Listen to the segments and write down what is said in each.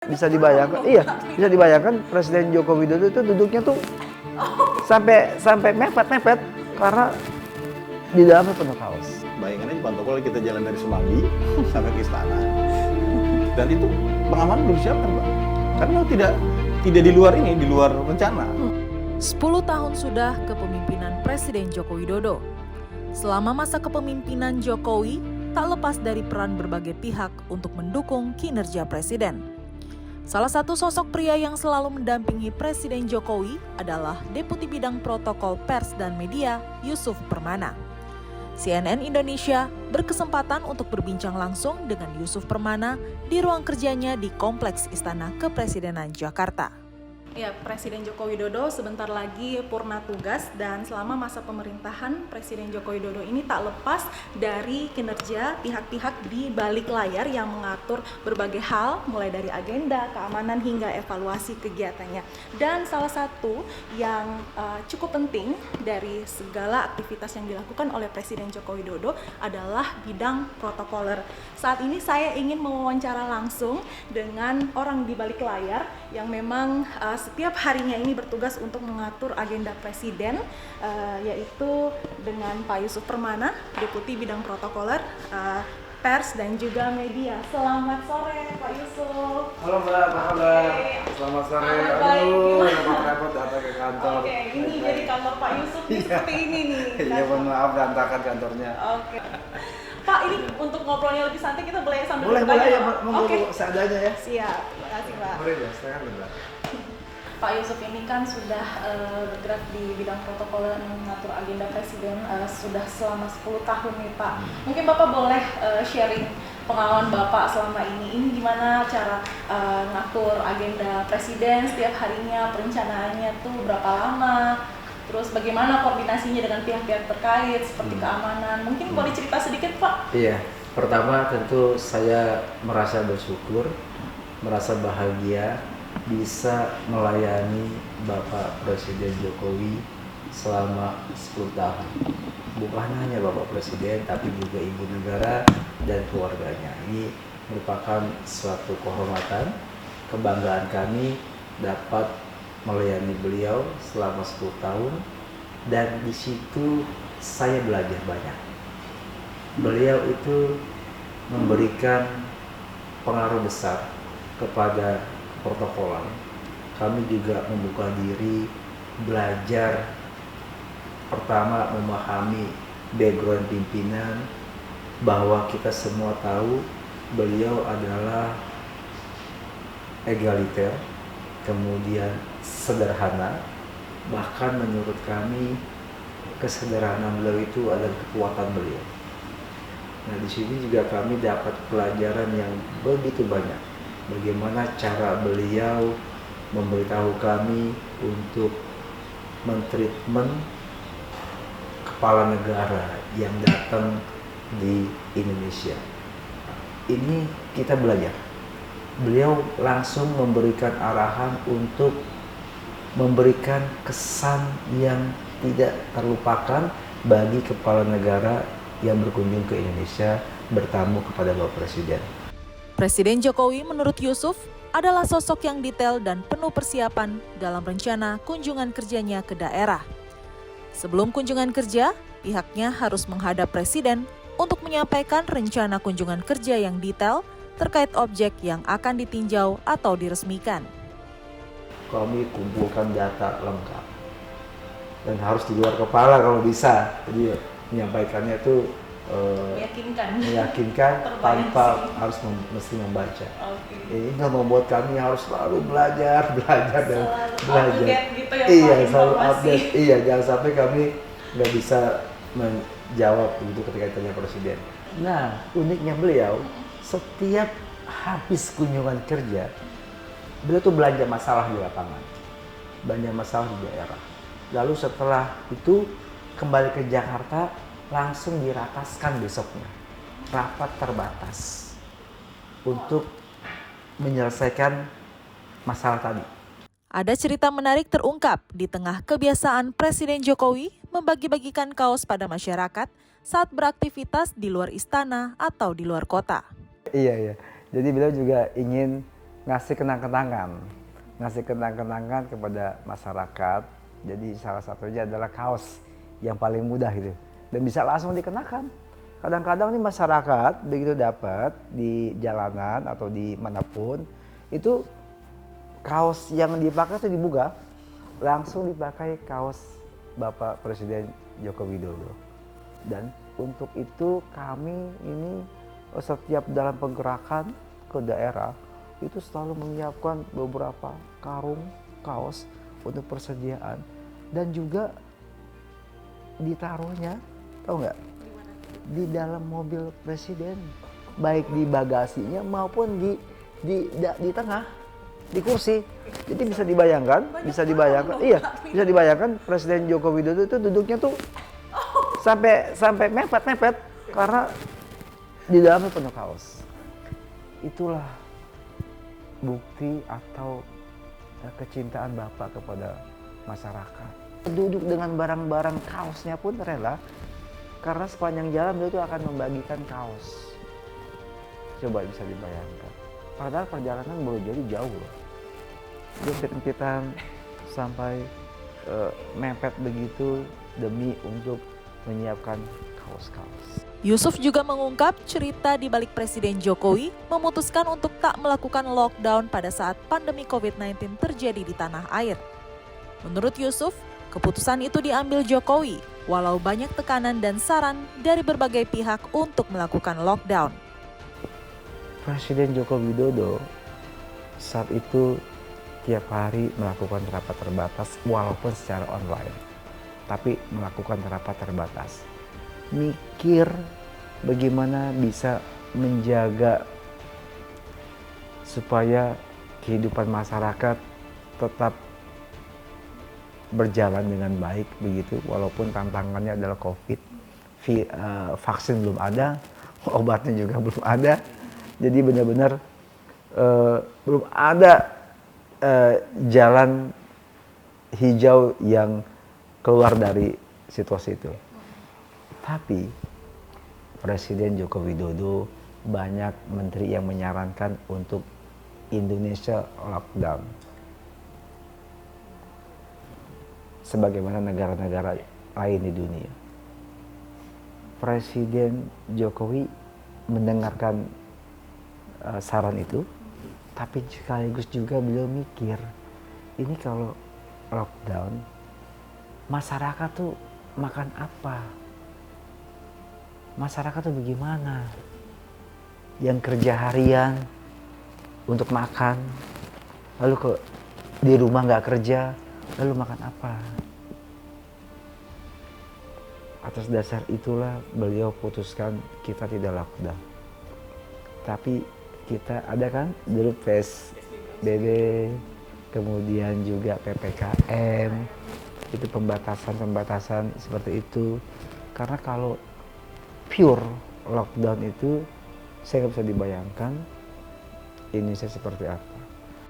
Bisa dibayangkan, iya, bisa dibayangkan Presiden Joko Widodo itu duduknya tuh sampai mepet karena di dalamnya penuh kaos. Bayangkan aja Pak kalau kita jalan dari Semanggi sampai ke istana, dan itu pengamanan belum disiapkan Pak, karena tidak di luar rencana. 10 tahun sudah kepemimpinan Presiden Joko Widodo. Selama masa kepemimpinan Jokowi, tak lepas dari peran berbagai pihak untuk mendukung kinerja Presiden. Salah satu sosok pria yang selalu mendampingi Presiden Jokowi adalah Deputi Bidang Protokol Pers dan Media, Yusuf Permana. CNN Indonesia berkesempatan untuk berbincang langsung dengan Yusuf Permana di ruang kerjanya di Kompleks Istana Kepresidenan Jakarta. Ya, Presiden Joko Widodo sebentar lagi purna tugas, dan selama masa pemerintahan Presiden Joko Widodo ini tak lepas dari kinerja pihak-pihak di balik layar yang mengatur berbagai hal, mulai dari agenda, keamanan hingga evaluasi kegiatannya. Dan salah satu yang cukup penting dari segala aktivitas yang dilakukan oleh Presiden Joko Widodo adalah bidang protokoler. Saat ini saya ingin mewawancara langsung dengan orang di balik layar yang memang setiap harinya ini bertugas untuk mengatur agenda Presiden, yaitu dengan Pak Yusuf Permana, Deputi Bidang Protokoler, Pers dan juga Media. Selamat sore Pak Yusuf. Halo Mbak, apa kabar? Selamat sore. Aduh, repot-repot datang ke kantor. Oke, ini jadi kantor Pak Yusuf ini seperti ini nih. Iya, mohon maaf berantakan kantornya. Oke. Pak, ini untuk ngobrolnya lebih santai kita boleh sambil Boleh bertanya, ya, Pak? monggo Oke. seadanya ya. Siap, terima kasih Pak. Boleh ya, silakan Mbak. Pak Yusuf ini kan sudah bergerak di bidang protokol dan mengatur agenda Presiden sudah selama 10 tahun nih Pak. Mungkin Bapak boleh sharing pengalaman Bapak selama ini. Ini gimana cara ngatur agenda Presiden setiap harinya, perencanaannya tuh berapa lama? Terus bagaimana koordinasinya dengan pihak-pihak terkait seperti keamanan? Mungkin boleh cerita sedikit Pak? Iya, pertama tentu saya merasa bersyukur, merasa bahagia bisa melayani Bapak Presiden Jokowi selama 10 tahun. Bukan hanya Bapak Presiden, tapi juga Ibu Negara dan keluarganya. Ini merupakan suatu kehormatan, kebanggaan kami dapat melayani beliau selama 10 tahun, dan di situ saya belajar banyak. Beliau itu memberikan pengaruh besar kepada protokolan. Kami juga membuka diri belajar, pertama memahami background pimpinan, bahwa kita semua tahu beliau adalah egaliter, kemudian sederhana, bahkan menurut kami kesederhanaan beliau itu adalah kekuatan beliau. Nah, di sini juga kami dapat pelajaran yang begitu banyak. Bagaimana cara beliau memberitahu kami untuk mentreatment kepala negara yang datang di Indonesia. Ini kita belajar. Beliau langsung memberikan arahan untuk memberikan kesan yang tidak terlupakan bagi kepala negara yang berkunjung ke Indonesia bertamu kepada Bapak Presiden. Presiden Jokowi menurut Yusuf adalah sosok yang detail dan penuh persiapan dalam rencana kunjungan kerjanya ke daerah. Sebelum kunjungan kerja, pihaknya harus menghadap Presiden untuk menyampaikan rencana kunjungan kerja yang detail terkait objek yang akan ditinjau atau diresmikan. Kami kumpulkan data lengkap dan harus di luar kepala kalau bisa. Jadi menyampaikannya itu meyakinkan tanpa harus mesti membaca. Ini membuat kami harus selalu belajar dan belajar. Gitu ya, Iya, Pak, selalu informasi. update. Iya, jangan sampai kami nggak bisa menjawab begitu ketika ditanya Presiden. Nah, uniknya beliau setiap habis kunjungan kerja, beliau tuh belanja masalah di lapangan, belanja masalah di daerah. Lalu setelah itu kembali ke Jakarta, langsung dirataskan besoknya rapat terbatas untuk menyelesaikan masalah tadi. Ada cerita menarik terungkap di tengah kebiasaan Presiden Jokowi membagi-bagikan kaos pada masyarakat saat beraktivitas di luar istana atau di luar kota. Iya. Jadi beliau juga ingin ngasih kenang-kenangan kepada masyarakat. Jadi salah satunya adalah kaos yang paling mudah gitu dan bisa langsung dikenakan. Kadang-kadang nih masyarakat begitu dapat di jalanan atau di manapun itu kaos yang dipakai itu dibuka langsung dipakai kaos Bapak Presiden Joko Widodo. Dan untuk itu kami ini setiap dalam pergerakan ke daerah itu selalu menyiapkan beberapa karung kaos untuk persediaan dan juga ditaruhnya, tahu nggak, di dalam mobil presiden, baik di bagasinya maupun di tengah, di kursi. Jadi bisa dibayangkan, bisa dibayangkan Presiden Joko Widodo itu duduknya tuh sampai mepet karena di dalamnya penuh kaos. Itulah bukti atau kecintaan Bapak kepada masyarakat. Duduk dengan barang-barang kaosnya pun rela karena sepanjang jalan beliau itu akan membagikan kaos. Coba bisa dibayangkan. Padahal perjalanan boleh jadi jauh loh. Dia empit-empitan sampai mepet begitu demi untuk menyiapkan kaos-kaos. Yusuf juga mengungkap cerita di balik Presiden Jokowi memutuskan untuk tak melakukan lockdown pada saat pandemi COVID-19 terjadi di tanah air. Menurut Yusuf, keputusan itu diambil Jokowi, walau banyak tekanan dan saran dari berbagai pihak untuk melakukan lockdown. Presiden Joko Widodo saat itu tiap hari melakukan rapat terbatas walaupun secara online, tapi melakukan rapat terbatas. Mikir bagaimana bisa menjaga supaya kehidupan masyarakat tetap berjalan dengan baik begitu, walaupun tantangannya adalah COVID, vaksin belum ada, obatnya juga belum ada, jadi benar-benar belum ada jalan hijau yang keluar dari situasi itu. Tapi Presiden Joko Widodo banyak menteri yang menyarankan untuk Indonesia lockdown. Sebagaimana negara-negara lain di dunia. Presiden Jokowi mendengarkan saran itu, tapi sekaligus juga beliau mikir, ini kalau lockdown, masyarakat tuh makan apa? Masyarakat tuh bagaimana? Yang kerja harian untuk makan, lalu di rumah nggak kerja, lalu makan apa? Atas dasar itulah beliau putuskan kita tidak lockdown. Tapi kita ada kan dulu PSBB, kemudian juga PPKM, itu pembatasan seperti itu. Karena kalau pure lockdown itu saya nggak bisa dibayangkan Indonesia seperti apa.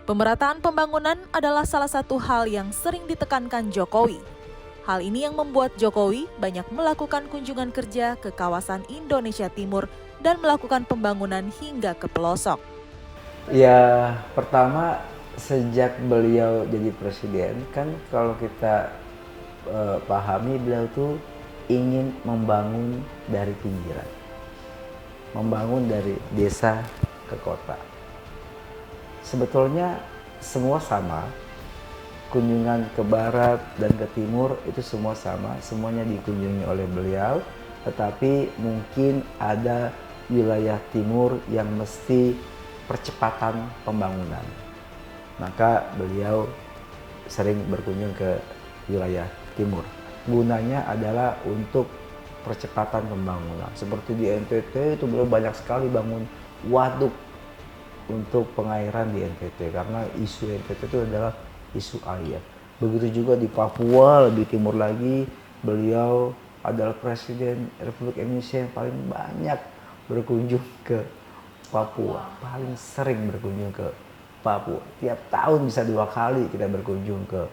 Pemerataan pembangunan adalah salah satu hal yang sering ditekankan Jokowi. Hal ini yang membuat Jokowi banyak melakukan kunjungan kerja ke kawasan Indonesia Timur dan melakukan pembangunan hingga ke pelosok. Ya, pertama sejak beliau jadi presiden kan kalau kita pahami beliau tuh ingin membangun dari pinggiran, membangun dari desa ke kota. Sebetulnya semua sama, kunjungan ke barat dan ke timur itu semua sama, semuanya dikunjungi oleh beliau, tetapi mungkin ada wilayah timur yang mesti percepatan pembangunan. Maka beliau sering berkunjung ke wilayah timur. Gunanya adalah untuk percepatan pembangunan. Seperti di NTT itu beliau banyak sekali bangun waduk untuk pengairan di NTT karena isu NTT itu adalah isu air. Begitu juga di Papua, lebih timur lagi, beliau adalah Presiden Republik Indonesia yang paling banyak berkunjung ke Papua, paling sering berkunjung ke Papua. Tiap tahun bisa 2 kali kita berkunjung ke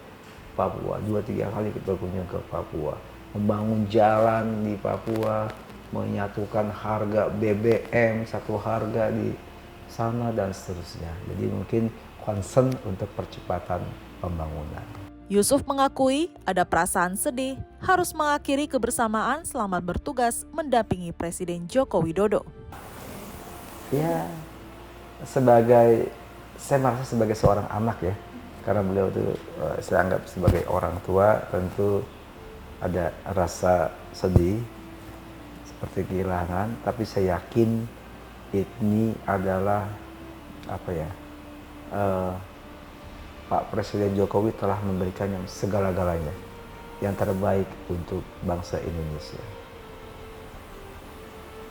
Papua, 2-3 kali kita berkunjung ke Papua. Membangun jalan di Papua, menyatukan harga BBM satu harga di sama dan seterusnya. Jadi mungkin concern untuk percepatan pembangunan. Yusuf mengakui ada perasaan sedih harus mengakhiri kebersamaan selama bertugas mendampingi Presiden Joko Widodo. Ya, saya merasa sebagai seorang anak ya, karena beliau itu saya anggap sebagai orang tua, tentu ada rasa sedih seperti kehilangan, tapi saya yakin ini adalah Pak Presiden Jokowi telah memberikan yang segala-galanya, yang terbaik untuk bangsa Indonesia.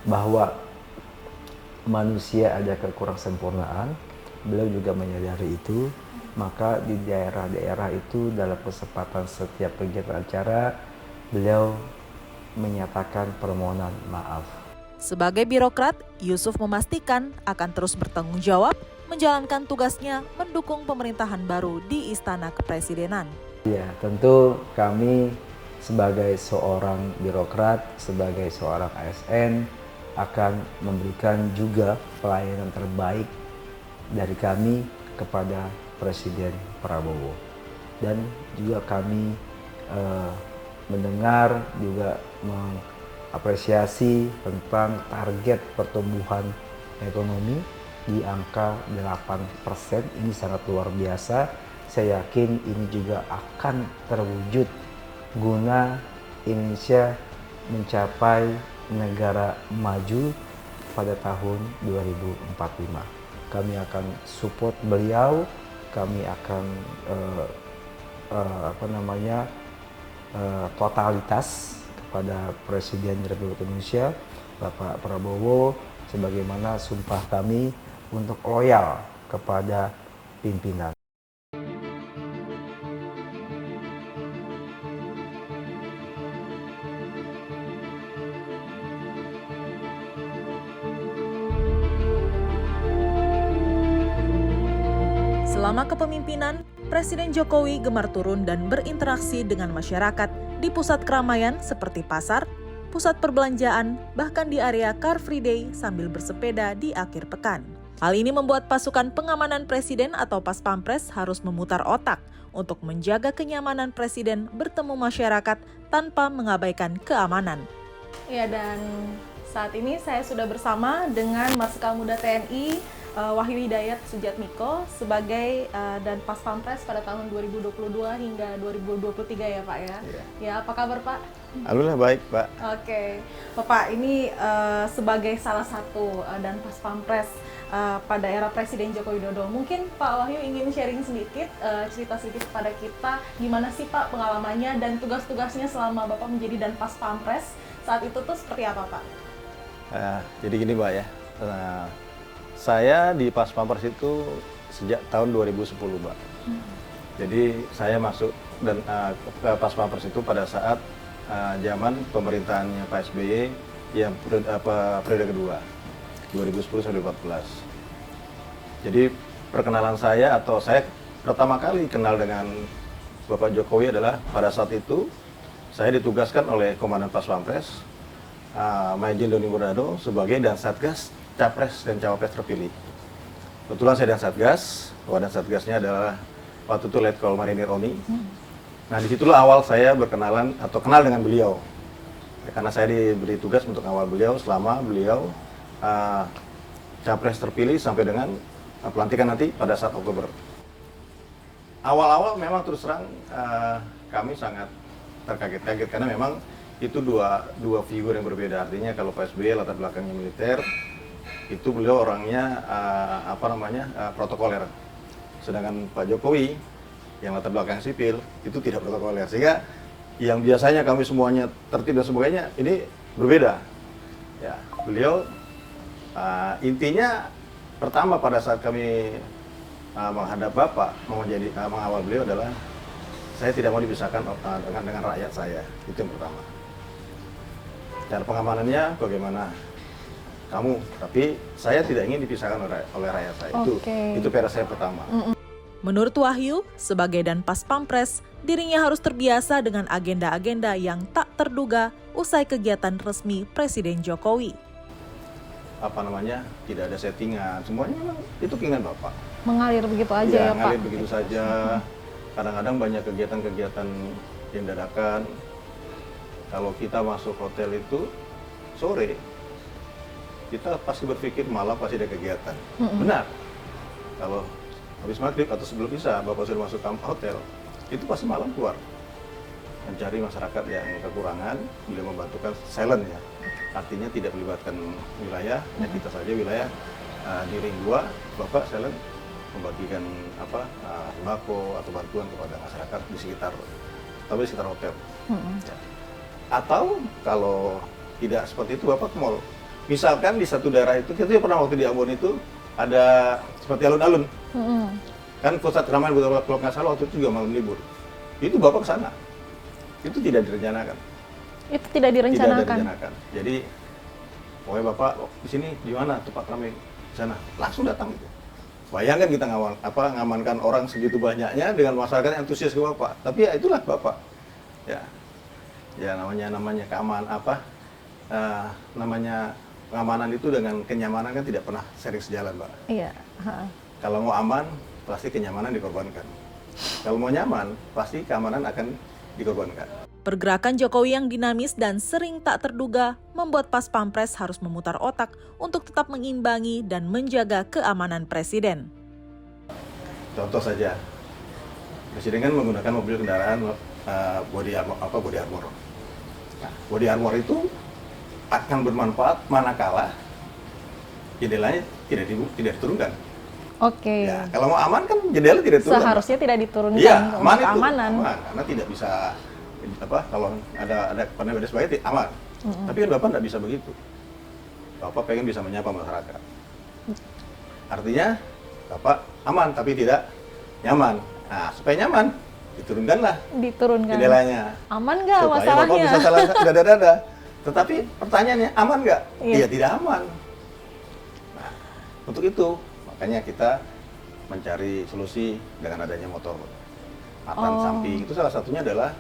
Bahwa manusia ada kekurangan beliau juga menyadari itu, maka di daerah-daerah itu dalam kesempatan setiap kegiatan acara, beliau menyatakan permohonan maaf. Sebagai birokrat, Yusuf memastikan akan terus bertanggung jawab menjalankan tugasnya mendukung pemerintahan baru di Istana Kepresidenan. Ya, tentu kami sebagai seorang birokrat, sebagai seorang ASN akan memberikan juga pelayanan terbaik dari kami kepada Presiden Prabowo. Dan juga kami mendengar juga mengapresiasi tentang target pertumbuhan ekonomi di angka 8%. Ini sangat luar biasa. Saya yakin ini juga akan terwujud guna Indonesia mencapai negara maju pada tahun 2045. Kami akan support beliau, kami akan totalitas kepada Presiden Republik Indonesia Bapak Prabowo, sebagaimana sumpah kami untuk loyal kepada pimpinan. Selama kepemimpinan, Presiden Jokowi gemar turun dan berinteraksi dengan masyarakat di pusat keramaian seperti pasar, pusat perbelanjaan, bahkan di area Car Free Day sambil bersepeda di akhir pekan. Hal ini membuat pasukan pengamanan Presiden atau Pas Pampres harus memutar otak untuk menjaga kenyamanan Presiden bertemu masyarakat tanpa mengabaikan keamanan. Ya, dan saat ini saya sudah bersama dengan Marsikal Muda TNI Wahyu Hidayat Sujatmiko sebagai dan Pas Pampres pada tahun 2022 hingga 2023 ya Pak ya. Ya, apa kabar Pak? Alhamdulillah baik Pak. Oke, Bapak ini sebagai salah satu dan Pas Pampres pada era Presiden Joko Widodo, mungkin Pak Wahyu ingin sharing sedikit, cerita sedikit kepada kita gimana sih Pak pengalamannya dan tugas-tugasnya selama Bapak menjadi dan Pas Pampres saat itu tuh seperti apa Pak? Jadi gini Mbak ya, saya di Pas Pampres itu sejak tahun 2010 Mbak. Jadi saya masuk dan ke Pas Pampres itu pada saat zaman pemerintahannya Pak SBY yang periode kedua 2010 sampai 2014. Jadi perkenalan saya atau saya pertama kali kenal dengan Bapak Jokowi adalah pada saat itu saya ditugaskan oleh Komandan Pas Pampres Majen Doni Murdado sebagai Dansatgas Capres dan Cawapres terpilih. Kebetulan saya Dansatgas, dan Satgasnya adalah waktu itu Letkol Marinir Oni. Nah disitulah awal saya berkenalan atau kenal dengan beliau. Karena saya diberi tugas untuk awal beliau selama beliau Capres terpilih sampai dengan pelantikan nanti pada saat Oktober. Awal-awal memang terus terang kami sangat terkaget-kaget karena memang itu dua figur yang berbeda. Artinya kalau Pak SBY latar belakangnya militer, itu beliau orangnya protokoler. Sedangkan Pak Jokowi yang latar belakang sipil itu tidak protokoler. Sehingga yang biasanya kami semuanya tertib dan sebagainya ini berbeda. Ya, beliau intinya pertama pada saat kami menghadap Bapak mengawal beliau adalah saya tidak mau dipisahkan dengan rakyat saya. Itu yang pertama. Cara pengamanannya bagaimana? Kamu, tapi saya tidak ingin dipisahkan oleh rakyat saya. Itu PR saya pertama. Menurut Wahyu, sebagai dan Pas Pampres, dirinya harus terbiasa dengan agenda-agenda yang tak terduga usai kegiatan resmi Presiden Jokowi. apa namanya, tidak ada settingan, semuanya memang itu keinginan Bapak. Mengalir begitu aja ya, Pak. Ngalir begitu saja. Kadang-kadang banyak kegiatan-kegiatan yang dadakan. Kalau kita masuk hotel itu sore, kita pasti berpikir malam pasti ada kegiatan. Benar. Kalau habis maghrib atau sebelum isya Bapak sudah masuk hotel, itu pasti malam keluar mencari masyarakat yang kekurangan, beliau membantukan silent ya. Artinya tidak melibatkan wilayah, hanya kita saja wilayah di ring 2, Bapak silent membagikan sembako atau bantuan kepada masyarakat di sekitar, tapi di sekitar hotel. Ya. Atau kalau tidak seperti itu Bapak ke mall. Misalkan di satu daerah itu, kita pernah waktu di Ambon itu ada seperti alun-alun. Kan pusat keramaian kalau nggak salah waktu itu juga malam libur. Itu Bapak ke sana. Itu tidak direncanakan. Itu tidak direncanakan. Tidak direncanakan. Jadi, pokoknya Bapak di sini di mana tempat ramai di sana, langsung datang itu. Bayangkan kita ngamankan orang segitu banyaknya dengan masyarakat yang antusias ke Bapak. Tapi ya itulah Bapak. Ya namanya namanya pengamanan itu dengan kenyamanan kan tidak pernah sering sejalan, Mbak. Iya. Kalau mau aman, pasti kenyamanan dikorbankan. Kalau mau nyaman, pasti keamanan akan dikorbankan. Pergerakan Jokowi yang dinamis dan sering tak terduga membuat Pas Pampres harus memutar otak untuk tetap mengimbangi dan menjaga keamanan Presiden. Contoh saja, Presiden kan menggunakan mobil kendaraan body armor. Nah, body armor itu akan bermanfaat manakala jendelanya tidak diturunkan. Oke. Ya, kalau mau aman kan jendela tidak diturunkan. Seharusnya tidak diturunkan untuk keamanan. Aman, karena tidak bisa kalau ada pandai sebagainya aman. Tapi kan Bapak tidak bisa begitu. Bapak pengen bisa menyapa masyarakat. Artinya Bapak aman tapi tidak nyaman. Nah, supaya nyaman diturunkan jendelanya. Aman nggak supaya masalahnya? Bapak bisa salah dada. Tetapi pertanyaannya aman nggak? Iya, tidak aman. Nah, untuk itu makanya kita mencari solusi dengan adanya motor matan samping. Itu salah satunya adalah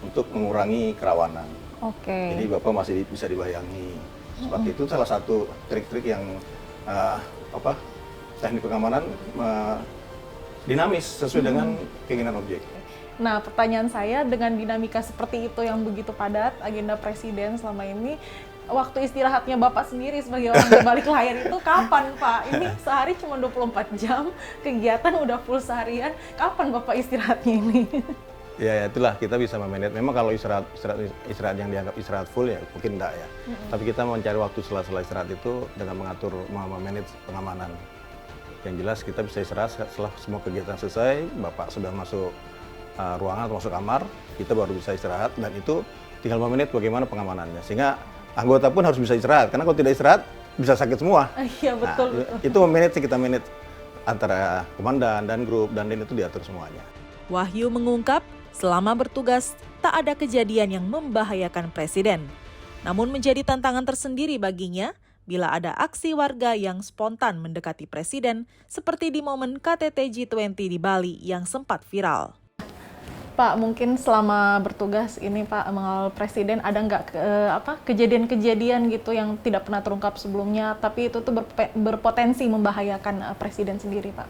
untuk mengurangi kerawanan. Oke. Jadi Bapak masih bisa dibayangi. Seperti itu salah satu trik-trik yang teknik pengamanan dinamis sesuai dengan keinginan objek. Nah, pertanyaan saya dengan dinamika seperti itu yang begitu padat agenda Presiden selama ini, waktu istirahatnya Bapak sendiri sebagai orang di balik layar itu kapan, Pak? Ini sehari cuma 24 jam, kegiatan udah full seharian, kapan Bapak istirahatnya ini? Ya itulah kita bisa memanage. Memang kalau istirahat yang dianggap istirahat full ya mungkin enggak ya. Tapi kita mencari waktu sela-sela istirahat itu dengan mengatur, memanage pengamanan. Yang jelas kita bisa istirahat setelah semua kegiatan selesai, Bapak sudah masuk ruangan atau masuk kamar, kita baru bisa istirahat dan itu tinggal memanage bagaimana pengamanannya. Sehingga anggota pun harus bisa istirahat, karena kalau tidak istirahat bisa sakit semua. Iya betul. Nah, itu kita manage antara komandan dan grup dan itu diatur semuanya. Wahyu mengungkap, selama bertugas tak ada kejadian yang membahayakan Presiden. Namun menjadi tantangan tersendiri baginya bila ada aksi warga yang spontan mendekati Presiden seperti di momen KTT G20 di Bali yang sempat viral. Pak, mungkin selama bertugas ini Pak mengawal Presiden ada nggak kejadian-kejadian gitu yang tidak pernah terungkap sebelumnya, tapi itu tuh berpotensi membahayakan Presiden sendiri, Pak?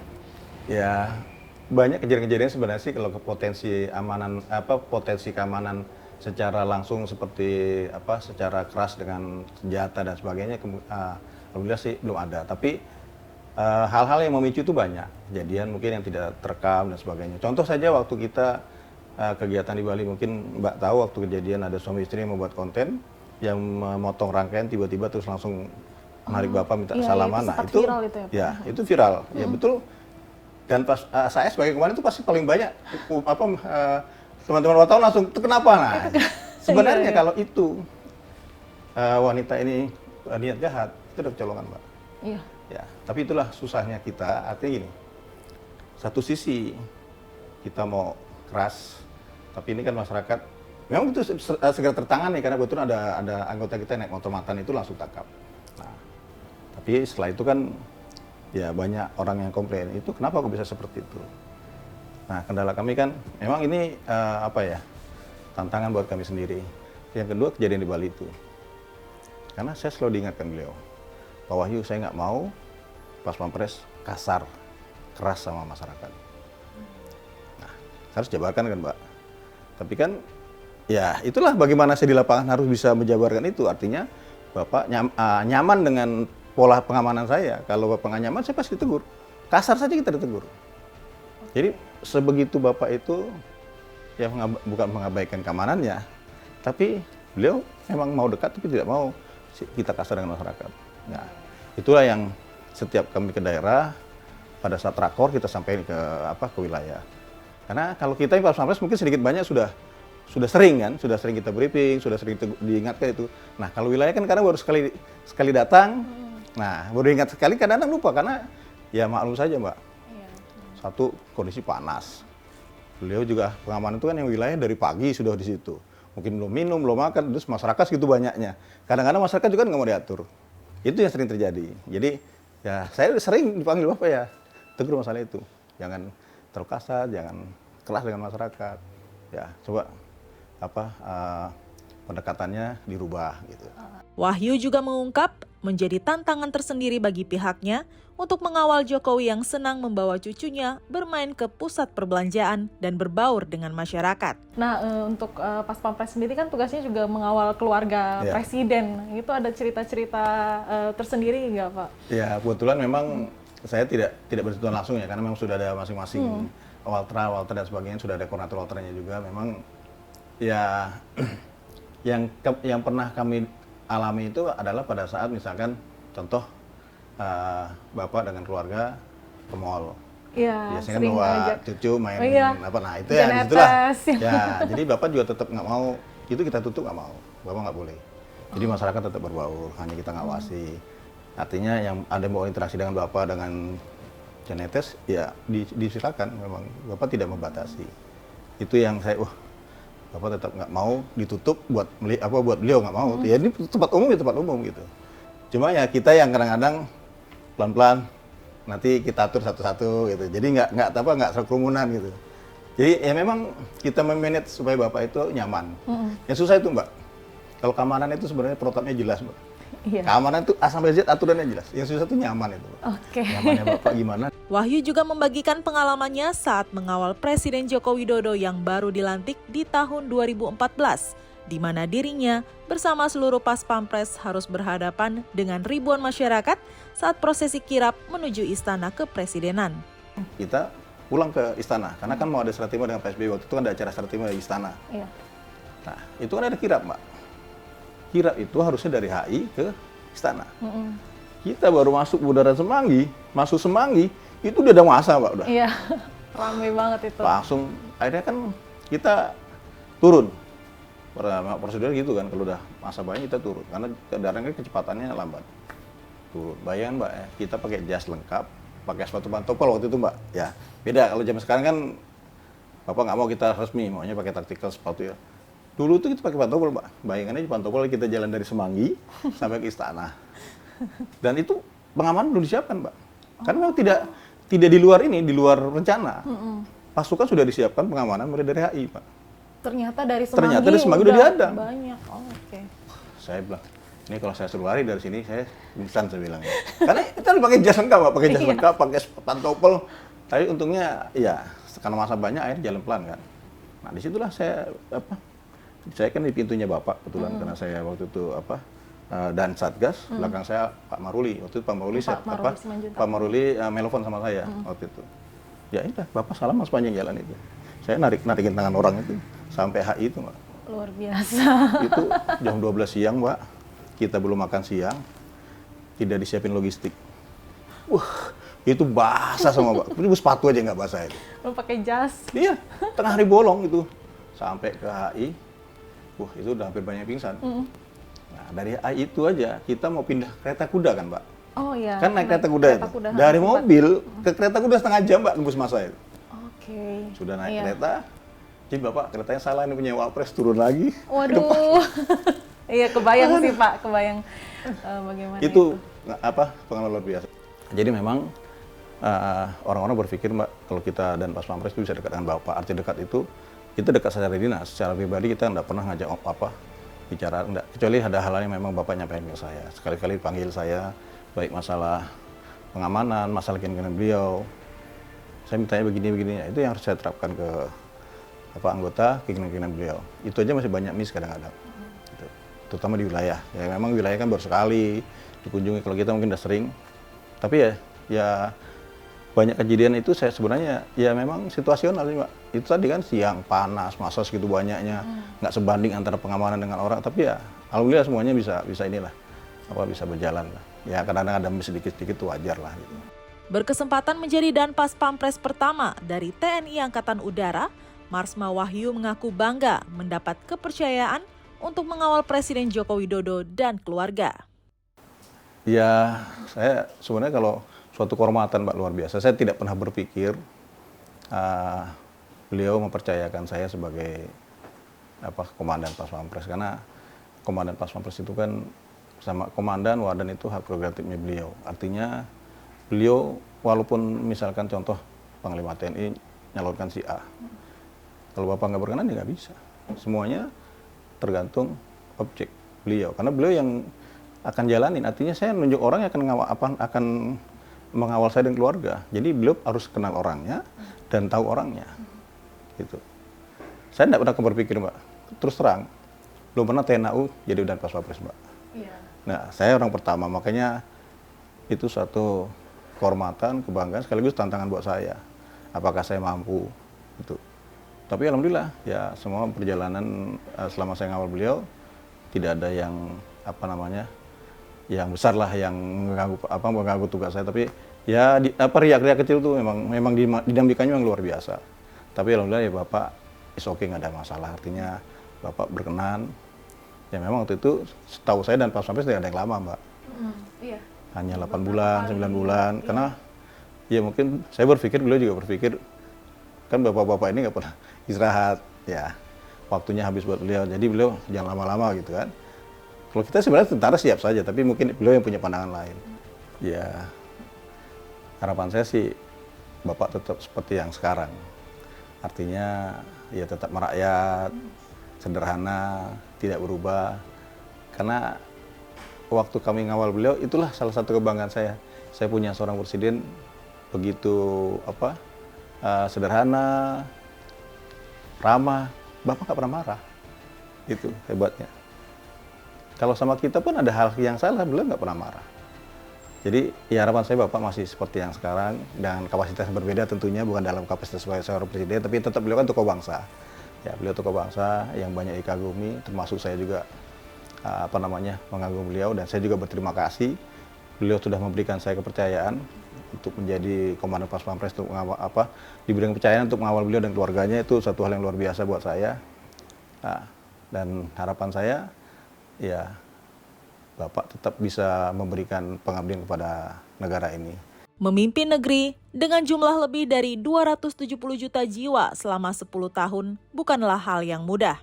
Ya, banyak kejadian-kejadian sebenarnya sih kalau potensi keamanan secara langsung seperti secara keras dengan senjata dan sebagainya, alhamdulillah sih belum ada. Tapi hal-hal yang memicu itu banyak kejadian mungkin yang tidak terekam dan sebagainya. Contoh saja waktu kita kegiatan di Bali, mungkin Mbak tahu waktu kejadian ada suami istri yang membuat konten yang memotong rangkaian tiba-tiba terus langsung menarik Bapak minta salaman. Nah itu viral itu ya, Pak? Itu viral, ya betul. Dan pas saya sebagai komandan itu pasti paling banyak teman-teman wartawan langsung itu kenapa? Nah sebenarnya kalau itu wanita ini niat jahat itu udah kecolongan, Mbak. Iya. Ya, tapi itulah susahnya kita. Artinya gini, satu sisi kita mau keras, tapi ini kan masyarakat memang itu segera tertangani karena kebetulan ada anggota kita naik motor matan itu langsung tangkap. Nah, tapi setelah itu kan ya banyak orang yang komplain, itu kenapa kok bisa seperti itu? Nah, kendala kami kan memang ini tantangan buat kami sendiri. Yang kedua kejadian di Bali itu, karena saya selalu diingatkan beliau, Pak Wahyu, saya nggak mau Pas Pampres kasar, keras sama masyarakat. Nah, saya harus jabarkan kan Mbak. Tapi kan, ya itulah bagaimana saya di lapangan harus bisa menjabarkan itu. Artinya Bapak nyaman dengan pola pengamanan saya. Kalau Bapak nggak nyaman, saya pasti ditegur. Kasar saja kita ditegur. Jadi sebegitu Bapak itu, ya bukan mengabaikan keamanannya, tapi beliau memang mau dekat tapi tidak mau kita kasar dengan masyarakat. Nah, itulah yang setiap kami ke daerah, pada saat rakor kita sampaikan ke wilayah. Karena kalau kita Pas Pampres mungkin sedikit banyak sudah sering kan, sudah sering kita briefing, sudah sering diingatkan itu. Nah, kalau wilayah kan kadang baru sekali datang, nah baru ingat sekali kadang-kadang lupa karena ya maklum saja Mbak. Satu, kondisi panas. Beliau juga pengamanan itu kan yang wilayah dari pagi sudah di situ. Mungkin belum minum, belum makan, terus masyarakat segitu banyaknya. Kadang-kadang masyarakat juga nggak mau diatur. Itu yang sering terjadi. Jadi ya saya sering dipanggil Bapak ya, tegur masalah itu. Jangan terlalu kasar, jangan keras dengan masyarakat. Ya coba pendekatannya dirubah gitu. Wahyu juga mengungkap menjadi tantangan tersendiri bagi pihaknya untuk mengawal Jokowi yang senang membawa cucunya bermain ke pusat perbelanjaan dan berbaur dengan masyarakat. Nah, untuk Pas Pampres sendiri kan tugasnya juga mengawal keluarga presiden. Itu ada cerita-cerita tersendiri nggak, Pak? Ya, kebetulan memang saya tidak bersentuhan langsung ya, karena memang sudah ada masing-masing Waltra dan sebagainya, sudah ada koordinator Waltranya juga. Memang ya yang pernah kami alami itu adalah pada saat misalkan contoh Bapak dengan keluarga ke mall. Iya, biasanya kan bawa cucu main nah itu ya disitulah. Ya, jadi Bapak juga tetap nggak mau, itu kita tutup nggak mau, Bapak nggak boleh. Jadi masyarakat tetap berbaur, hanya kita ngawasi. Artinya yang ada mau interaksi dengan Bapak dengan Janetes, ya disilakan, memang Bapak tidak membatasi. Itu yang saya, Bapak tetap nggak mau ditutup buat beliau nggak mau. Ya ini tempat umum gitu. Cuma ya kita yang kadang-kadang pelan-pelan nanti kita atur satu-satu gitu. Jadi nggak kerumunan gitu. Jadi ya memang kita memanage supaya Bapak itu nyaman. Yang susah itu Mbak. Kalau keamanan itu sebenarnya protapnya jelas Mbak. Iya. Keamanan itu A sampai Z aturannya jelas. Yang susah itu nyaman itu. Oke. Nyamannya Bapak gimana? Wahyu juga membagikan pengalamannya saat mengawal Presiden Joko Widodo yang baru dilantik di tahun 2014, di mana dirinya bersama seluruh Pas Pampres harus berhadapan dengan ribuan masyarakat saat prosesi kirap menuju istana kepresidenan. Kita pulang ke istana, karena kan mau ada serah terima dengan PSBY, waktu itu kan ada acara serah terima di istana. Iya. Nah, itu kan ada kirap Mbak. Kirap itu harusnya dari HI ke istana. Kita baru masuk Bundaran Semanggi, itu udah ada masa Mbak udah. Iya, ramai banget itu. Langsung, akhirnya kan kita turun. Prosedur gitu kan, kalau udah masa banyak kita turun, karena kendaraan kan kecepatannya lambat. Turun, bayangin Mbak ya, kita pakai jas lengkap, pakai sepatu pantopel waktu itu Mbak. Ya, beda kalau zaman sekarang kan, Bapak nggak mau kita resmi, maunya pakai tactical sepatu ya. Dulu tuh kita pakai pantopel Mbak, bayangin aja pantopel kita jalan dari Semanggi sampai ke istana. Dan itu pengamanan belum disiapkan Mbak, karena memang tidak di luar rencana. Pasukan sudah disiapkan pengamanan mulai dari HI Pak. Ternyata dari Semanggi udah ada. Banyak. Oke. Saya bilang, ini kalau saya suruh lari dari sini, saya pingsan saya bilang. Karena kita pakai jas lengkap, Pak. Pakai jas lengkap, pakai pantopel. Tapi untungnya, ya, karena masa banyak, akhirnya jalan pelan kan. Nah, disitulah saya kan di pintunya Bapak, kebetulan. Karena saya waktu itu, dan Satgas, belakang saya Pak Maruli. Waktu itu Pak Maruli melofon sama saya waktu itu. Ya udah, Bapak salam sepanjang jalan itu. Saya narikin tangan orang itu sampai HI itu Mbak. Luar biasa. Itu jam 12 siang Mbak, kita belum makan siang, tidak disiapin logistik. Wah, itu basah sama Mbak. Ini sepatu aja nggak basah itu. Belum pakai jas. Iya, tengah hari bolong itu. Sampai ke HI, wah itu udah hampir banyak pingsan. Nah, dari HI itu aja, kita mau pindah kereta kuda kan Mbak. Oh iya. Kan naik kereta kuda itu. Dari mobil ke kereta kuda setengah jam Mbak, nembus masa itu. Oke. Sudah naik kereta, jadi Bapak keretanya salah, ini punya Wapres, turun lagi. Waduh. Iya, kebayang sih Pak, kebayang bagaimana itu. Pengalaman luar biasa. Jadi memang orang-orang berpikir Mbak, kalau kita dan Pas Pampres itu bisa dekat dengan Bapak. Arti dekat itu, kita dekat secara dinas, secara pribadi kita nggak pernah ngajak bicara, enggak. Kecuali ada hal yang memang Bapak nyampaikan ke saya. Sekali-kali panggil saya, baik masalah pengamanan, masalah keinginan beliau. Saya mintanya begini, itu yang harus saya terapkan ke anggota, keinginan beliau. Itu aja masih banyak miss kadang-kadang. Gitu. Terutama di wilayah. Ya memang wilayah kan baru sekali dikunjungi, kalau kita mungkin udah sering. Tapi ya banyak kejadian itu saya sebenarnya ya memang situasional sih, Mbak. Itu tadi kan siang panas, masa segitu banyaknya, nggak sebanding antara pengamanan dengan orang. Tapi ya alhamdulillah semuanya bisa bisa berjalan lah. Ya kadang-kadang ada miss sedikit-sedikit itu wajar lah. Gitu. Berkesempatan menjadi Danpas Pampres pertama dari TNI Angkatan Udara, Marsma Wahyu mengaku bangga mendapat kepercayaan untuk mengawal Presiden Joko Widodo dan keluarga. Ya, saya sebenarnya kalau suatu kehormatan, Mbak, luar biasa. Saya tidak pernah berpikir beliau mempercayakan saya sebagai komandan Pas Pampres, karena komandan Pas Pampres itu kan sama komandan, wadan itu hak prerogatifnya beliau. Artinya beliau walaupun misalkan contoh Panglima TNI nyalonkan si A, kalau Bapak nggak berkenan ya nggak bisa. Semuanya tergantung objek beliau, karena beliau yang akan jalanin. Artinya saya nunjuk orang yang akan mengawal saya dan keluarga. Jadi beliau harus kenal orangnya dan tahu orangnya. Gitu. Saya tidak pernah berpikir, Mbak. Terus terang, belum pernah TNAU jadi Danpas Pampres, Mbak. Iya. Nah, saya orang pertama, makanya itu suatu kehormatan, kebanggaan, sekaligus tantangan buat saya. Apakah saya mampu? Gitu. Tapi alhamdulillah, ya semua perjalanan selama saya ngawal beliau tidak ada yang yang besar lah yang mengganggu tugas saya. Tapi ya riak-riak kecil tuh memang dinamikanya memang luar biasa. Tapi alhamdulillah ya Bapak is okay, nggak ada masalah. Artinya Bapak berkenan. Ya memang waktu itu setahu saya dan Pas Pampres tidak ada yang lama, Mbak. Iya. Hanya 8 bulan, 9 bulan. Iya. Karena ya mungkin saya berpikir, beliau juga berpikir, kan bapak-bapak ini nggak pernah istirahat, ya waktunya habis buat beliau. Jadi beliau jangan lama-lama gitu kan. Kalau kita sebenarnya tentara siap saja, tapi mungkin beliau yang punya pandangan lain. Ya harapan saya sih Bapak tetap seperti yang sekarang. Artinya ya tetap merakyat, sederhana, tidak berubah. Karena waktu kami ngawal beliau, itulah salah satu kebanggaan saya. Saya punya seorang presiden begitu sederhana, ramah, Bapak nggak pernah marah. Itu hebatnya. Kalau sama kita pun ada hal yang salah, beliau nggak pernah marah. Jadi ya harapan saya Bapak masih seperti yang sekarang, dengan kapasitas yang berbeda tentunya, bukan dalam kapasitas sebagai seorang presiden, tapi tetap beliau kan tokoh bangsa. Ya, beliau tokoh bangsa yang banyak dikagumi, termasuk saya juga mengagumi beliau, dan saya juga berterima kasih. Beliau sudah memberikan saya kepercayaan untuk menjadi komandan Pas Pampres, untuk mengawal diberikan kepercayaan untuk mengawal beliau dan keluarganya. Itu satu hal yang luar biasa buat saya. Nah, dan harapan saya ya Bapak tetap bisa memberikan pengabdian kepada negara ini. Memimpin negeri dengan jumlah lebih dari 270 juta jiwa selama 10 tahun bukanlah hal yang mudah.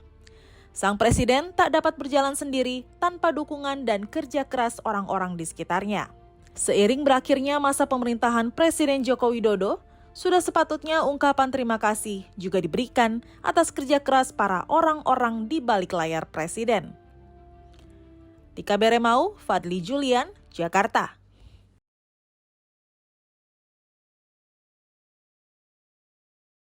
Sang presiden tak dapat berjalan sendiri tanpa dukungan dan kerja keras orang-orang di sekitarnya. Seiring berakhirnya masa pemerintahan Presiden Joko Widodo, sudah sepatutnya ungkapan terima kasih juga diberikan atas kerja keras para orang-orang di balik layar presiden. Tika Beremau, Fadli Julian, Jakarta.